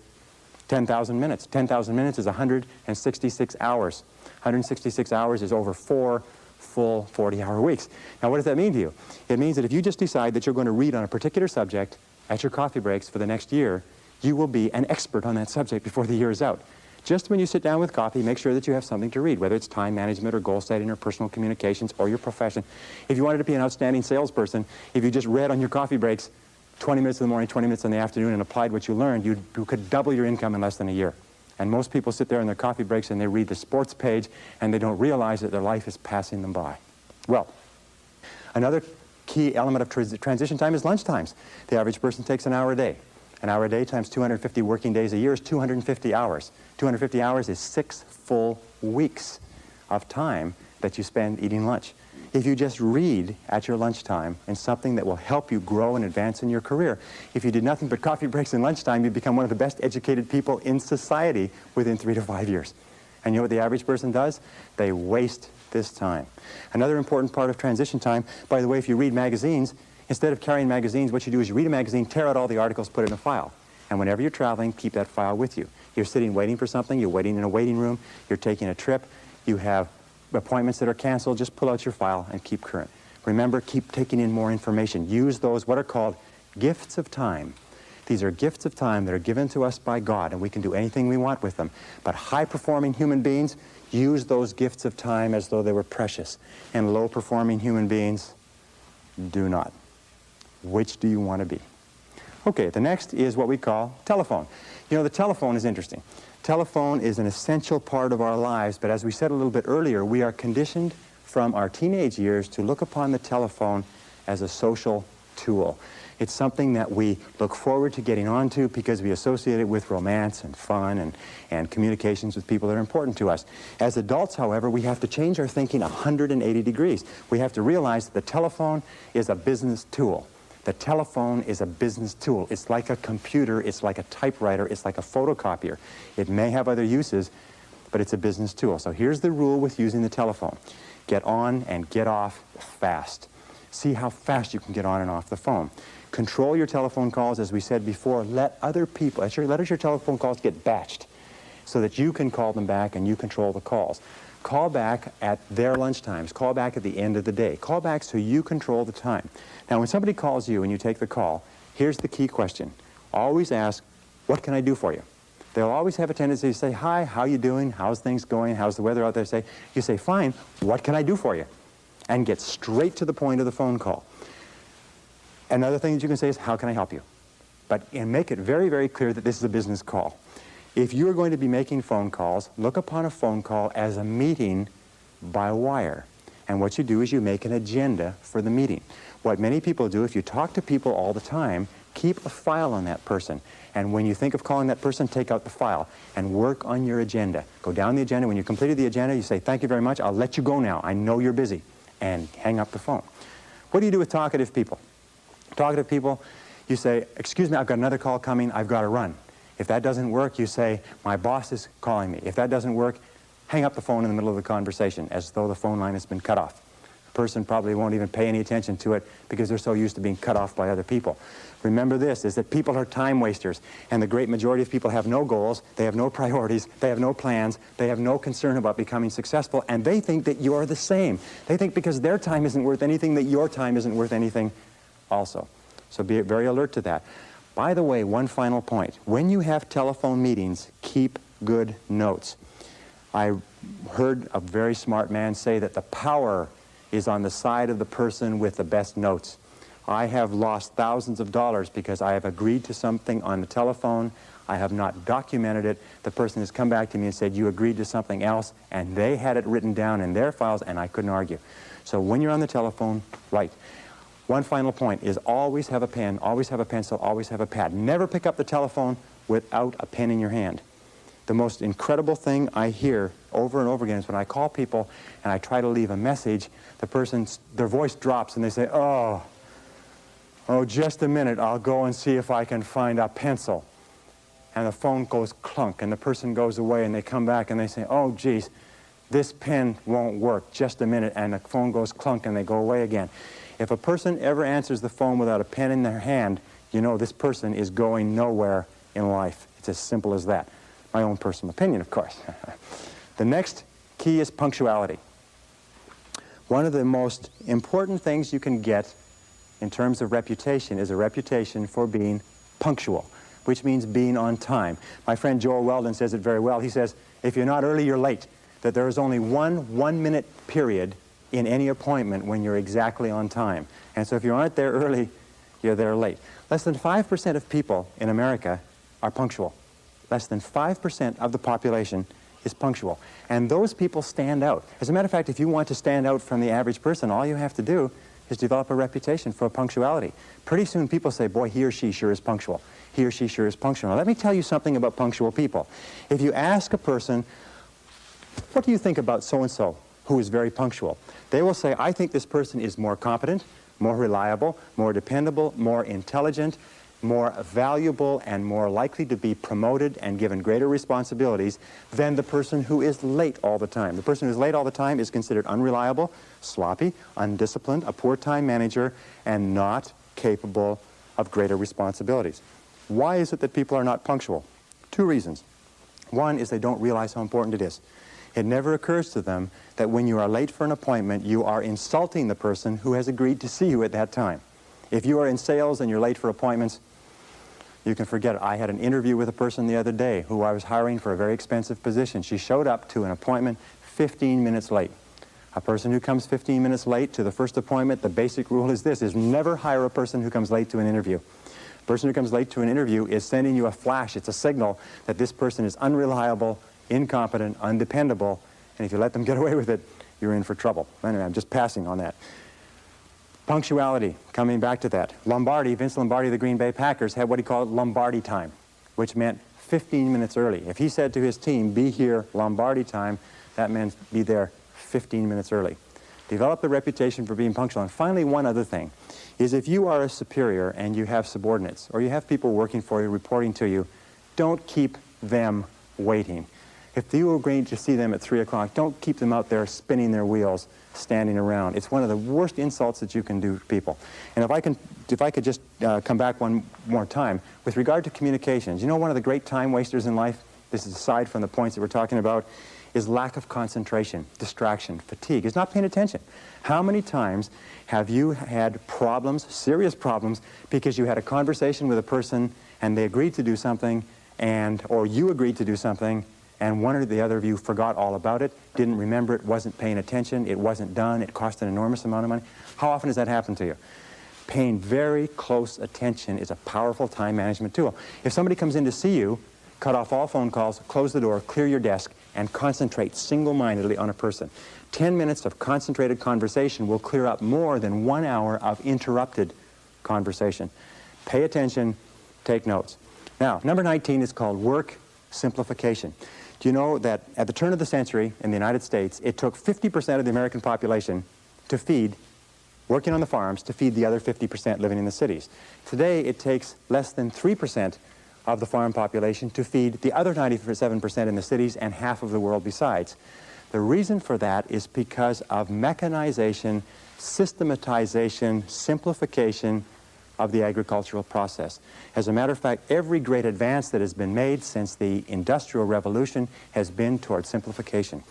10,000 minutes. 10,000 minutes is 166 hours. 166 hours is over 4 full 40-hour weeks. Now, what does that mean to you? It means that if you just decide that you're going to read on a particular subject at your coffee breaks for the next year, you will be an expert on that subject before the year is out. Just when you sit down with coffee, make sure that you have something to read, whether it's time management or goal setting or personal communications or your profession. If you wanted to be an outstanding salesperson, if you just read on your coffee breaks 20 minutes in the morning, 20 minutes in the afternoon and applied what you learned, you could double your income in less than a year. And most people sit there in their coffee breaks and they read the sports page and they don't realize that their life is passing them by. Well, another key element of transition time is lunch times. The average person takes an hour a day. An hour a day times 250 working days a year is 250 hours. 250 hours is 6 full weeks of time that you spend eating lunch. If you just read at your lunchtime and something that will help you grow and advance in your career, if you did nothing but coffee breaks and lunchtime, you'd become one of the best educated people in society within 3 to 5 years. And you know what the average person does? They waste this time. Another important part of transition time, by the way, if you read magazines, instead of carrying magazines, what you do is you read a magazine, tear out all the articles, put it in a file. And whenever you're traveling, keep that file with you. You're sitting waiting for something, you're waiting in a waiting room, you're taking a trip, you have appointments that are canceled, just pull out your file and keep current. Remember, keep taking in more information. Use those, what are called gifts of time. These are gifts of time that are given to us by God, and we can do anything we want with them. But high-performing human beings use those gifts of time as though they were precious, and low-performing human beings do not. Which do you want to be? Okay, the next is what we call telephone. You know, the telephone is interesting. Telephone is an essential part of our lives, but as we said a little bit earlier, we are conditioned from our teenage years to look upon the telephone as a social tool. It's something that we look forward to getting onto because we associate it with romance and fun and communications with people that are important to us. As adults, however, we have to change our thinking 180 degrees. We have to realize that the telephone is a business tool. The telephone is a business tool. It's like a computer, it's like a typewriter, it's like a photocopier. It may have other uses, but it's a business tool. So here's the rule with using the telephone. Get on and get off fast. See how fast you can get on and off the phone. Control your telephone calls, as we said before. Let other people, let your telephone calls get batched so that you can call them back and you control the calls. Call back at their lunch times. Call back at the end of the day. Call back so you control the time. Now, when somebody calls you and you take the call, here's the key question. Always ask, what can I do for you? They'll always have a tendency to say, hi, how you doing? How's things going? How's the weather out there? You say, fine, what can I do for you? And get straight to the point of the phone call. Another thing that you can say is, how can I help you? And make it very, very clear that this is a business call. If you are going to be making phone calls, look upon a phone call as a meeting by wire. And what you do is you make an agenda for the meeting. What many people do, if you talk to people all the time, keep a file on that person. And when you think of calling that person, take out the file and work on your agenda. Go down the agenda. When you completed the agenda, you say, thank you very much. I'll let you go now. I know you're busy. And hang up the phone. What do you do with talkative people? Talkative people, you say, excuse me, I've got another call coming. I've got to run. If that doesn't work, you say, my boss is calling me. If that doesn't work, hang up the phone in the middle of the conversation as though the phone line has been cut off. The person probably won't even pay any attention to it because they're so used to being cut off by other people. Remember this, is that people are time wasters, and the great majority of people have no goals, they have no priorities, they have no plans, they have no concern about becoming successful, and they think that you're the same. They think because their time isn't worth anything that your time isn't worth anything also. So be very alert to that. By the way, one final point. When you have telephone meetings, keep good notes. I heard a very smart man say that the power is on the side of the person with the best notes. I have lost thousands of dollars because I have agreed to something on the telephone. I have not documented it. The person has come back to me and said, you agreed to something else, and they had it written down in their files, and I couldn't argue. So when you're on the telephone, write. One final point is always have a pen, always have a pencil, always have a pad. Never pick up the telephone without a pen in your hand. The most incredible thing I hear over and over again is when I call people and I try to leave a message, their voice drops and they say, oh, just a minute, I'll go and see if I can find a pencil. And the phone goes clunk and the person goes away and they come back and they say, oh, geez, this pen won't work, just a minute, and the phone goes clunk and they go away again. If a person ever answers the phone without a pen in their hand, you know this person is going nowhere in life. It's as simple as that. My own personal opinion, of course. The next key is punctuality. One of the most important things you can get in terms of reputation is a reputation for being punctual. which means being on time. My friend Joel Weldon says it very well. He says, if you're not early, you're late. That there is only one-minute period in any appointment when you're exactly on time. And so if you aren't there early, you're there late. Less than 5% of people in America are punctual. Less than 5% of the population is punctual. And those people stand out. As a matter of fact, if you want to stand out from the average person, all you have to do is develop a reputation for punctuality. Pretty soon people say, boy, he or she sure is punctual. He or she sure is punctual. Now, let me tell you something about punctual people. If you ask a person, what do you think about so-and-so who is very punctual? They will say, I think this person is more competent, more reliable, more dependable, more intelligent, more valuable, and more likely to be promoted and given greater responsibilities than the person who is late all the time. The person who is late all the time is considered unreliable, sloppy, undisciplined, a poor time manager, and not capable of greater responsibilities. Why is it that people are not punctual? Two reasons. One is they don't realize how important it is. It never occurs to them that when you are late for an appointment, you are insulting the person who has agreed to see you at that time. If you are in sales and you're late for appointments, you can forget it. I had an interview with a person the other day who I was hiring for a very expensive position. She showed up to an appointment 15 minutes late. A person who comes 15 minutes late to the first appointment, the basic rule is this, is never hire a person who comes late to an interview. A person who comes late to an interview is sending you a flash. It's a signal that this person is unreliable, incompetent, undependable, and if you let them get away with it, you're in for trouble. Anyway, I'm just passing on that. Punctuality, coming back to that. Lombardi, Vince Lombardi of the Green Bay Packers, had what he called Lombardi time, which meant 15 minutes early. If he said to his team, be here Lombardi time, that meant be there 15 minutes early. Develop the reputation for being punctual. And finally, one other thing is if you are a superior and you have subordinates or you have people working for you, reporting to you, don't keep them waiting. If you agree to see them at 3 o'clock, don't keep them out there spinning their wheels, standing around. It's one of the worst insults that you can do to people. And if I could just come back one more time, with regard to communications, you know one of the great time wasters in life, this is aside from the points that we're talking about, is lack of concentration, distraction, fatigue. It's not paying attention. How many times have you had problems, serious problems, because you had a conversation with a person and they agreed to do something, or you agreed to do something, and one or the other of you forgot all about it, didn't remember it, wasn't paying attention, it wasn't done, it cost an enormous amount of money? How often does that happen to you? Paying very close attention is a powerful time management tool. If somebody comes in to see you, cut off all phone calls, close the door, clear your desk, and concentrate single-mindedly on a person. 10 minutes of concentrated conversation will clear up more than 1 hour of interrupted conversation. Pay attention, take notes. Now, number 19 is called work simplification. Do you know that at the turn of the century in the United States, it took 50% of the American population to feed, working on the farms, to feed the other 50% living in the cities. Today, it takes less than 3% of the farm population to feed the other 97% in the cities and half of the world besides. The reason for that is because of mechanization, systematization, simplification of the agricultural process. As a matter of fact, every great advance that has been made since the Industrial Revolution has been toward simplification.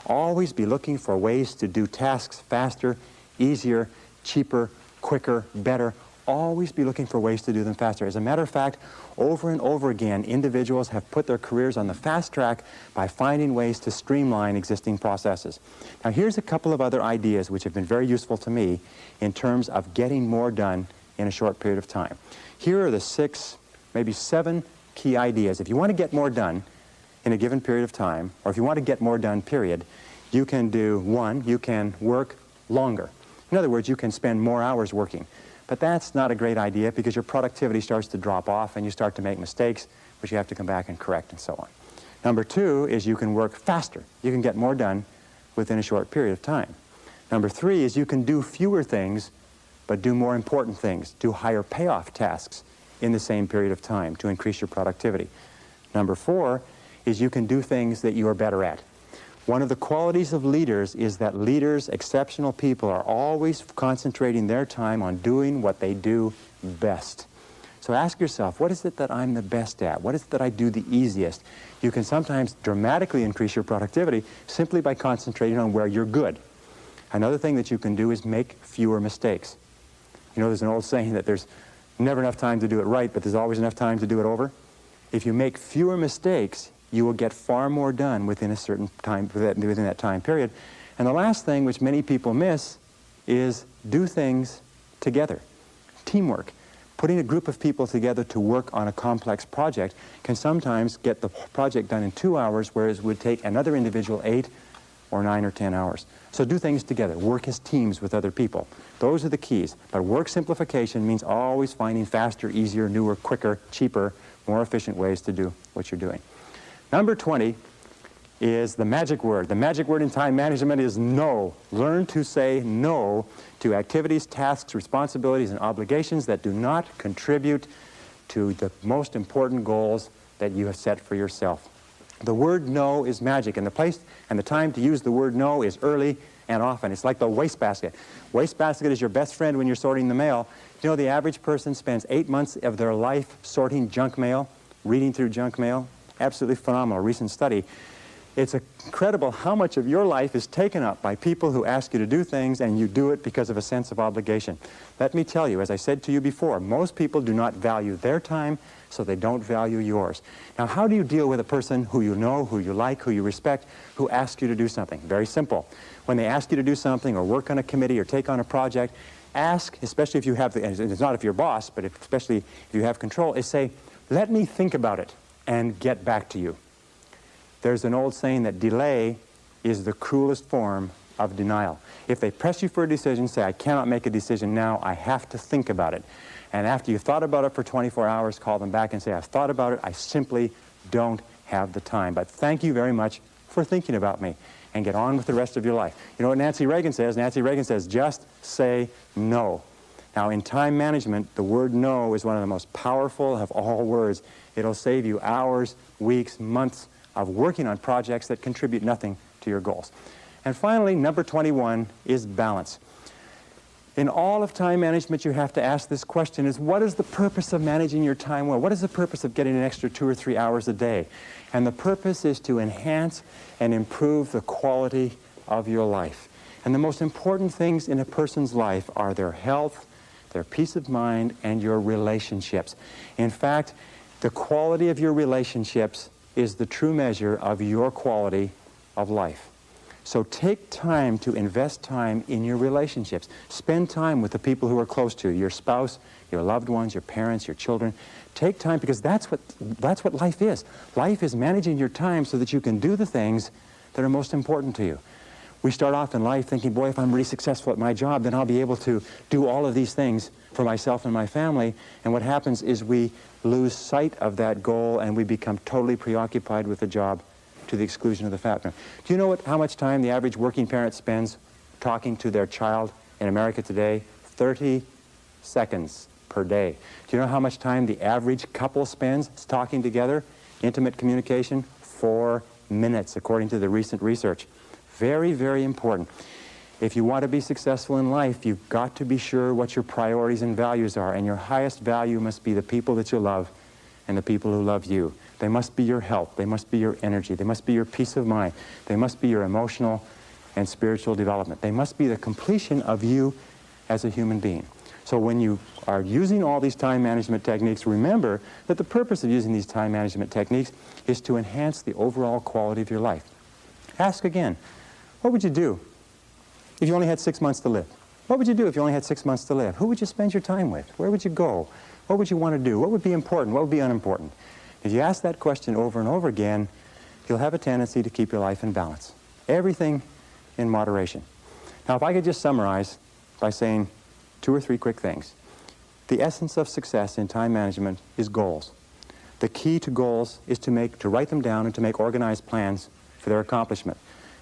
Always be looking for ways to do tasks faster, easier, cheaper, quicker, better. Always be looking for ways to do them faster. As a matter of fact, over and over again, individuals have put their careers on the fast track by finding ways to streamline existing processes. Now, here's a couple of other ideas which have been very useful to me in terms of getting more done in a short period of time. Here are the 6, maybe 7 key ideas. If you want to get more done in a given period of time, or if you want to get more done, period, you can do, 1, you can work longer. In other words, you can spend more hours working. But that's not a great idea because your productivity starts to drop off and you start to make mistakes, which you have to come back and correct and so on. Number 2 is you can work faster. You can get more done within a short period of time. Number 3 is you can do fewer things but do more important things, do higher payoff tasks in the same period of time to increase your productivity. Number 4 is you can do things that you are better at. One of the qualities of leaders is that leaders, exceptional people, are always concentrating their time on doing what they do best. So ask yourself, what is it that I'm the best at? What is it that I do the easiest? You can sometimes dramatically increase your productivity simply by concentrating on where you're good. Another thing that you can do is make fewer mistakes. You know, there's an old saying that there's never enough time to do it right, but there's always enough time to do it over. If you make fewer mistakes, you will get far more done within a certain time, within that time period. And the last thing, which many people miss, is do things together. Teamwork. Putting a group of people together to work on a complex project can sometimes get the project done in 2 hours, whereas it would take another individual 8 or 9 or 10 hours. So do things together. Work as teams with other people. Those are the keys. But work simplification means always finding faster, easier, newer, quicker, cheaper, more efficient ways to do what you're doing. Number 20 is the magic word. The magic word in time management is no. Learn to say no to activities, tasks, responsibilities, and obligations that do not contribute to the most important goals that you have set for yourself. The word no is magic, and the place and the time to use the word no is early and often. It's like the wastebasket. Wastebasket is your best friend when you're sorting the mail. You know, the average person spends 8 months of their life sorting junk mail, reading through junk mail. Absolutely phenomenal, recent study. It's incredible how much of your life is taken up by people who ask you to do things, and you do it because of a sense of obligation. Let me tell you, as I said to you before, most people do not value their time, so they don't value yours. Now, how do you deal with a person who you know, who you like, who you respect, who asks you to do something? Very simple. When they ask you to do something or work on a committee or take on a project, ask, especially if you have, and it's not if you're boss, but especially if you have control, is say, let me think about it and get back to you. There's an old saying that delay is the cruelest form of denial. If they press you for a decision, say, I cannot make a decision now, I have to think about it. And after you've thought about it for 24 hours, call them back and say, I've thought about it, I simply don't have the time. But thank you very much for thinking about me, and get on with the rest of your life. You know what Nancy Reagan says? Nancy Reagan says, just say no. Now, in time management, the word no is one of the most powerful of all words. It'll save you hours, weeks, months of working on projects that contribute nothing to your goals. And finally, number 21 is balance. In all of time management, you have to ask this question, is what is the purpose of managing your time well? What is the purpose of getting an extra 2 or 3 hours a day? And the purpose is to enhance and improve the quality of your life. And the most important things in a person's life are their health, their peace of mind, and your relationships. In fact, the quality of your relationships is the true measure of your quality of life. So take time to invest time in your relationships. Spend time with the people who are close to you, your spouse, your loved ones, your parents, your children. Take time, because that's what life is. Life is managing your time so that you can do the things that are most important to you. We start off in life thinking, boy, if I'm really successful at my job, then I'll be able to do all of these things for myself and my family. And what happens is we lose sight of that goal, and we become totally preoccupied with the job to the exclusion of the family. Do you know how much time the average working parent spends talking to their child in America today? 30 seconds per day. Do you know how much time the average couple spends talking together? Intimate communication? 4 minutes, according to the recent research. Very, very important. If you want to be successful in life, you've got to be sure what your priorities and values are, and your highest value must be the people that you love and the people who love you. They must be your health, they must be your energy, they must be your peace of mind, they must be your emotional and spiritual development. They must be the completion of you as a human being. So when you are using all these time management techniques, remember that the purpose of using these time management techniques is to enhance the overall quality of your life. Ask again, what would you do if you only had 6 months to live? What would you do if you only had 6 months to live? Who would you spend your time with? Where would you go? What would you want to do? What would be important? What would be unimportant? If you ask that question over and over again, you'll have a tendency to keep your life in balance. Everything in moderation. Now, if I could just summarize by saying 2 or 3 quick things. The essence of success in time management is goals. The key to goals is to write them down and to make organized plans for their accomplishment.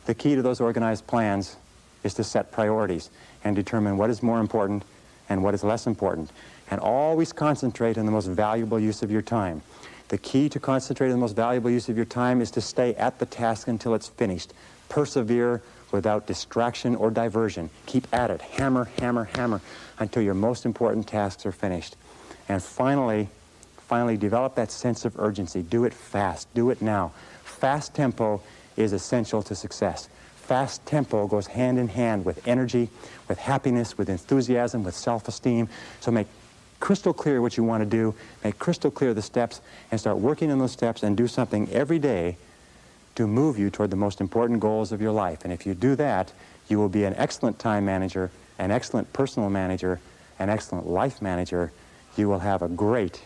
The key to those organized plans is to set priorities and determine what is more important and what is less important. And always concentrate on the most valuable use of your time. The key to concentrating on the most valuable use of your time is to stay at the task until it's finished. Persevere without distraction or diversion. Keep at it. Hammer, hammer, hammer until your most important tasks are finished. And finally, develop that sense of urgency. Do it fast. Do it now. Fast tempo is essential to success. Fast tempo goes hand in hand with energy, with happiness, with enthusiasm, with self-esteem. So make crystal clear what you want to do, make crystal clear the steps, and start working on those steps and do something every day to move you toward the most important goals of your life. And if you do that, you will be an excellent time manager, an excellent personal manager, an excellent life manager. You will have a great,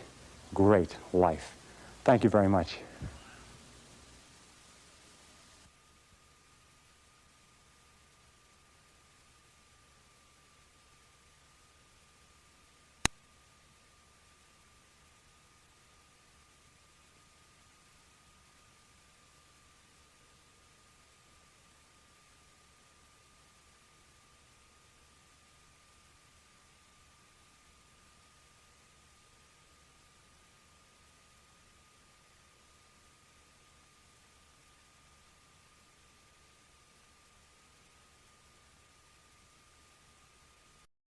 great life. Thank you very much.